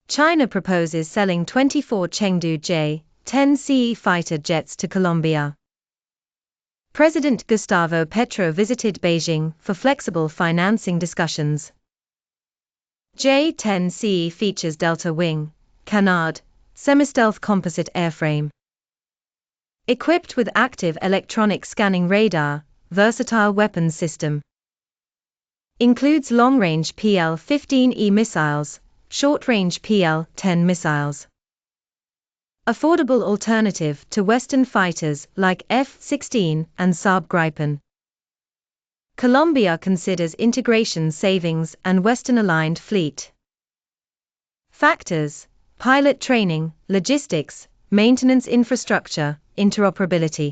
China proposes selling 24 Chengdu J-10CE fighter jets to Colombia. President Gustavo Petro visited Beijing for flexible financing discussions. J-10CE features delta-wing, canard, semi-stealth composite airframe. Equipped with active electronic scanning radar, versatile weapons system. Includes long-range PL-15E missiles, short-range PL-10 missiles. Affordable alternative to Western fighters like F-16 and Saab Gripen. Colombia considers integration savings and Western-aligned fleet. Factors: pilot training, logistics, maintenance infrastructure, interoperability.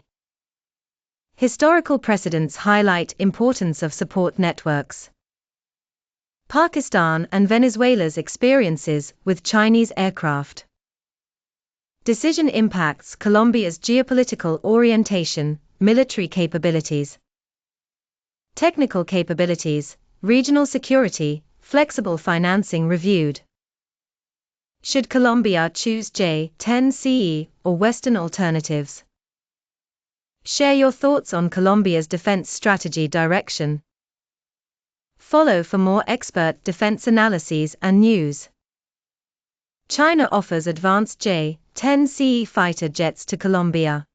Historical precedents highlight importance of support networks. Pakistan and Venezuela's experiences with Chinese aircraft. Decision impacts Colombia's geopolitical orientation, military capabilities. Technical capabilities, regional security, flexible financing reviewed. Should Colombia choose J-10CE or Western alternatives? Share your thoughts on Colombia's defense strategy direction. Follow for more expert defense analyses and news. China offers advanced J-10CE fighter jets to Colombia.